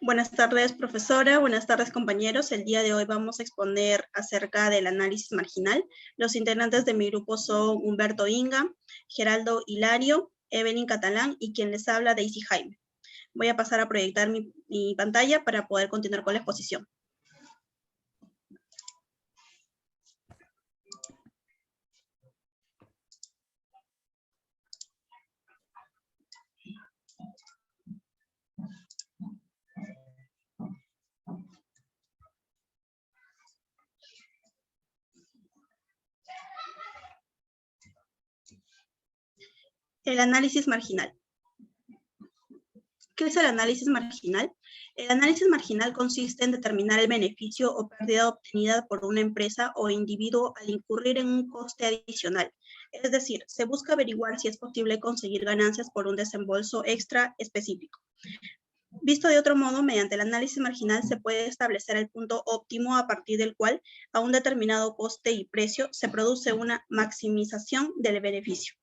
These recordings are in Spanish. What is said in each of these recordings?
Buenas tardes, profesora. Buenas tardes, compañeros. El día de hoy vamos a exponer acerca del análisis marginal. Los integrantes de mi grupo son Humberto Inga, Geraldo Hilario, Evelyn Catalán y quien les habla, Daisy Jaime. Voy a pasar a proyectar mi pantalla para poder continuar con la exposición. El análisis marginal. ¿Qué es el análisis marginal? El análisis marginal consiste en determinar el beneficio o pérdida obtenida por una empresa o individuo al incurrir en un coste adicional. Es decir, se busca averiguar si es posible conseguir ganancias por un desembolso extra específico. Visto de otro modo, mediante el análisis marginal se puede establecer el punto óptimo a partir del cual a un determinado coste y precio se produce una maximización del beneficio.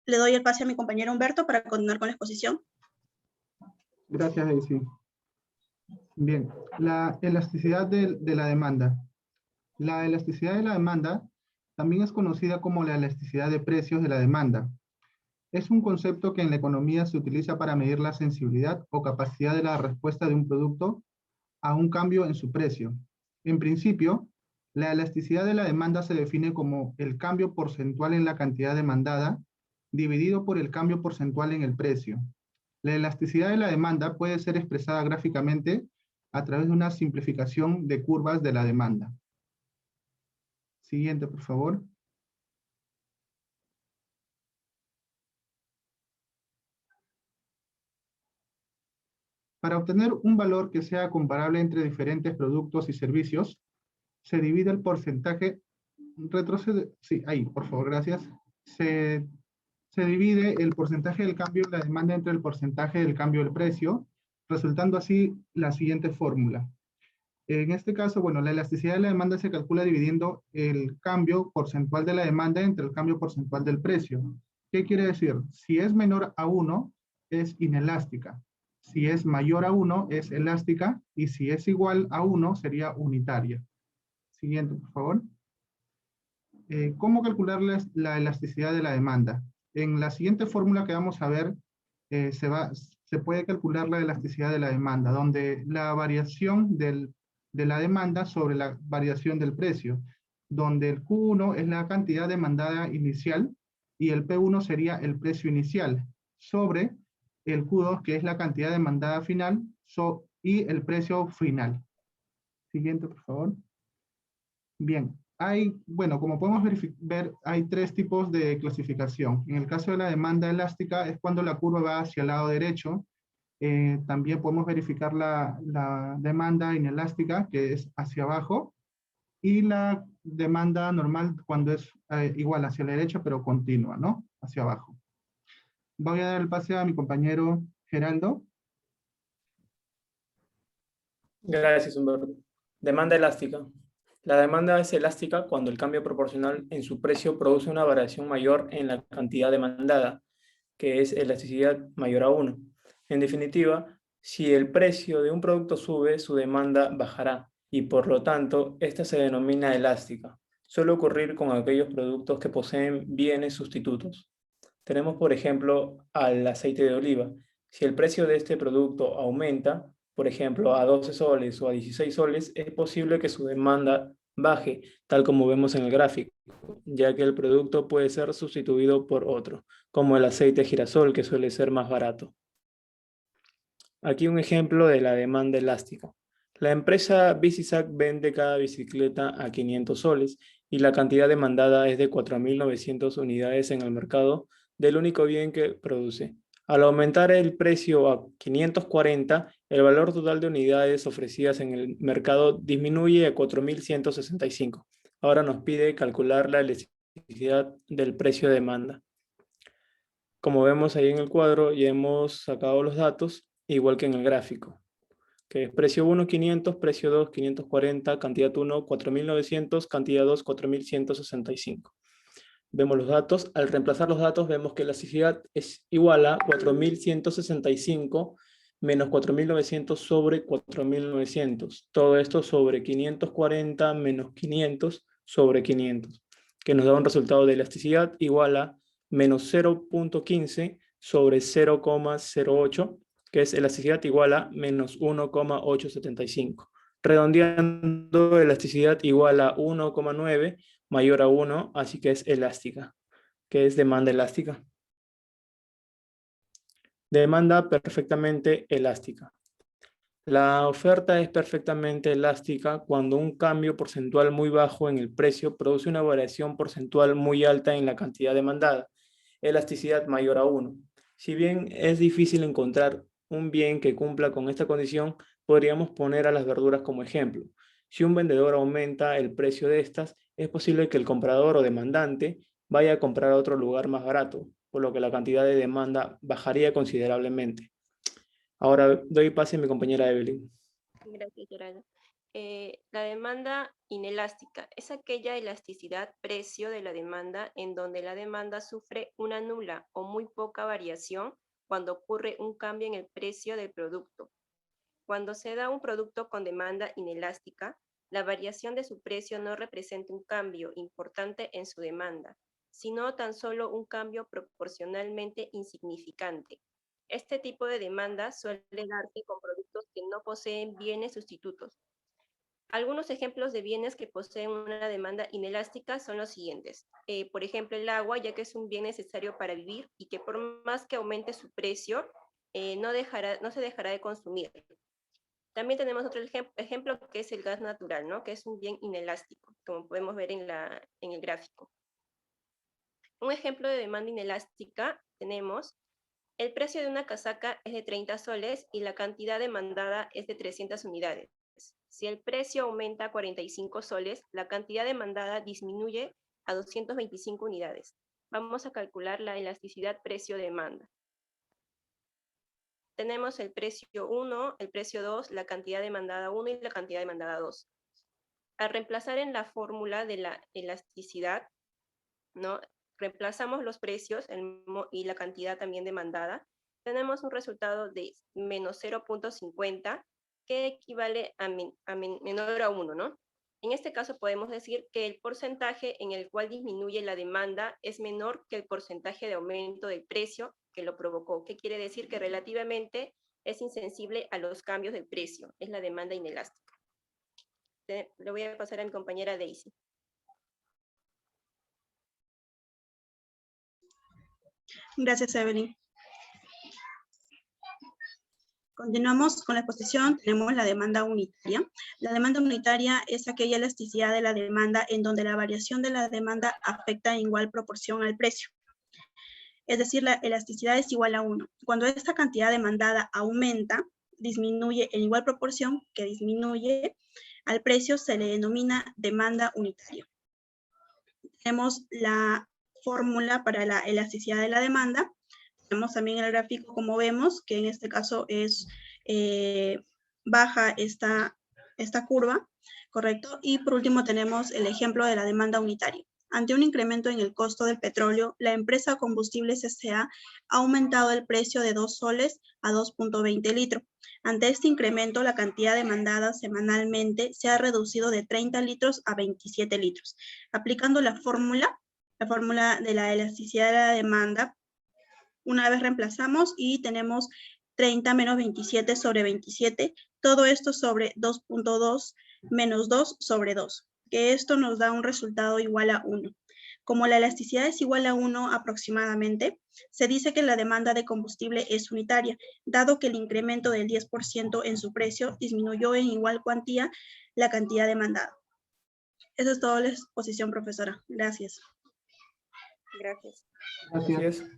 Le doy el pase a mi compañero Humberto para continuar con la exposición. Gracias, Daisy. Bien, la elasticidad de la demanda. La elasticidad de la demanda también es conocida como la elasticidad de precios de la demanda. Es un concepto que en la economía se utiliza para medir la sensibilidad o capacidad de la respuesta de un producto a un cambio en su precio. En principio, la elasticidad de la demanda se define como el cambio porcentual en la cantidad demandada dividido por el cambio porcentual en el precio. La elasticidad de la demanda puede ser expresada gráficamente a través de una simplificación de curvas de la demanda. Siguiente, por favor. Para obtener un valor que sea comparable entre diferentes productos y servicios, se divide el porcentaje, retrocede, sí, ahí, por favor, gracias. Se divide el porcentaje del cambio de la demanda entre el porcentaje del cambio del precio, resultando así la siguiente fórmula. En este caso, bueno, la elasticidad de la demanda se calcula dividiendo el cambio porcentual de la demanda entre el cambio porcentual del precio. ¿Qué quiere decir? Si es menor a 1, es inelástica. Si es mayor a 1, es elástica. Y si es igual a 1, sería unitaria. Siguiente, por favor. ¿Cómo calcular la elasticidad de la demanda? En la siguiente fórmula que vamos a ver, se puede calcular la elasticidad de la demanda, donde la variación de la demanda sobre la variación del precio, donde el Q1 es la cantidad demandada inicial y el P1 sería el precio inicial, sobre el Q2, que es la cantidad demandada final, y el precio final. Siguiente, por favor. Bien. Bueno, como podemos ver, hay tres tipos de clasificación. En el caso de la demanda elástica es cuando la curva va hacia el lado derecho. También podemos verificar la demanda inelástica, que es hacia abajo, y la demanda normal cuando es igual hacia la derecha, pero continua, ¿no? Hacia abajo. Voy a dar el pase a mi compañero Geraldo. Gracias, Humberto. Demanda elástica. La demanda es elástica cuando el cambio proporcional en su precio produce una variación mayor en la cantidad demandada, que es elasticidad mayor a 1. En definitiva, si el precio de un producto sube, su demanda bajará y por lo tanto, esta se denomina elástica. Suele ocurrir con aquellos productos que poseen bienes sustitutos. Tenemos, por ejemplo, al aceite de oliva. Si el precio de este producto aumenta, por ejemplo, a 12 soles o a 16 soles, es posible que su demanda baje, tal como vemos en el gráfico, ya que el producto puede ser sustituido por otro, como el aceite de girasol, que suele ser más barato. Aquí un ejemplo de la demanda elástica. La empresa Bicisac vende cada bicicleta a 500 soles y la cantidad demandada es de 4.900 unidades en el mercado del único bien que produce. Al aumentar el precio a 540, el valor total de unidades ofrecidas en el mercado disminuye a 4.165. Ahora nos pide calcular la elasticidad del precio de demanda. Como vemos ahí en el cuadro, ya hemos sacado los datos, igual que en el gráfico, que es precio 1, 500, precio 2, 540, cantidad 1, 4.900, cantidad 2, 4.165. Vemos los datos. Al reemplazar los datos, vemos que la elasticidad es igual a 4.165 menos 4.900 sobre 4.900. Todo esto sobre 540 menos 500 sobre 500, que nos da un resultado de elasticidad igual a menos 0.15 sobre 0,08, que es elasticidad igual a menos 1,875. Redondeando, elasticidad igual a 1,9 mayor a 1, así que es elástica, que es demanda elástica. Demanda perfectamente elástica. La oferta es perfectamente elástica cuando un cambio porcentual muy bajo en el precio produce una variación porcentual muy alta en la cantidad demandada. Elasticidad mayor a 1. Si bien es difícil encontrar un bien que cumpla con esta condición, podríamos poner a las verduras como ejemplo. Si un vendedor aumenta el precio de estas, es posible que el comprador o demandante vaya a comprar a otro lugar más barato, por lo que la cantidad de demanda bajaría considerablemente. Ahora doy pase a mi compañera Evelyn. Gracias, Gerardo. La demanda inelástica es aquella elasticidad precio de la demanda en donde la demanda sufre una nula o muy poca variación cuando ocurre un cambio en el precio del producto. Cuando se da un producto con demanda inelástica, la variación de su precio no representa un cambio importante en su demanda, sino tan solo un cambio proporcionalmente insignificante. Este tipo de demanda suele darse con productos que no poseen bienes sustitutos. Algunos ejemplos de bienes que poseen una demanda inelástica son los siguientes. Por ejemplo, el agua, ya que es un bien necesario para vivir y que por más que aumente su precio, no se dejará de consumir. También tenemos otro ejemplo que es el gas natural, ¿no? Que es un bien inelástico, como podemos ver en el gráfico. Un ejemplo de demanda inelástica tenemos: el precio de una casaca es de 30 soles y la cantidad demandada es de 300 unidades. Si el precio aumenta a 45 soles, la cantidad demandada disminuye a 225 unidades. Vamos a calcular la elasticidad precio-demanda. Tenemos el precio 1, el precio 2, la cantidad demandada 1 y la cantidad demandada 2. Al reemplazar en la fórmula de la elasticidad, ¿no? Reemplazamos los precios y la cantidad también demandada. Tenemos un resultado de menos 0.50, que equivale a menor a 1, ¿no? En este caso podemos decir que el porcentaje en el cual disminuye la demanda es menor que el porcentaje de aumento del precio que lo provocó. ¿Qué quiere decir? Que relativamente es insensible a los cambios del precio. Es la demanda inelástica. Le voy a pasar a mi compañera Daisy. Gracias, Evelyn. Continuamos con la exposición. Tenemos la demanda unitaria. La demanda unitaria es aquella elasticidad de la demanda en donde la variación de la demanda afecta en igual proporción al precio. Es decir, la elasticidad es igual a 1. Cuando esta cantidad demandada aumenta, disminuye en igual proporción que disminuye al precio, se le denomina demanda unitaria. Tenemos la fórmula para la elasticidad de la demanda. Tenemos también el gráfico, como vemos, que en este caso es baja esta curva, ¿correcto? Y por último tenemos el ejemplo de la demanda unitaria. Ante un incremento en el costo del petróleo, la empresa Combustibles S.A. ha aumentado el precio de 2 soles a 2.20 litros. Ante este incremento, la cantidad demandada semanalmente se ha reducido de 30 litros a 27 litros. Aplicando la fórmula de la elasticidad de la demanda, una vez reemplazamos y tenemos 30 menos 27 sobre 27, todo esto sobre 2.2 menos 2 sobre 2, que esto nos da un resultado igual a 1. Como la elasticidad es igual a 1 aproximadamente, se dice que la demanda de combustible es unitaria, dado que el incremento del 10% en su precio disminuyó en igual cuantía la cantidad demandada. Esa es toda la exposición, profesora. Gracias. Gracias. Gracias. Gracias.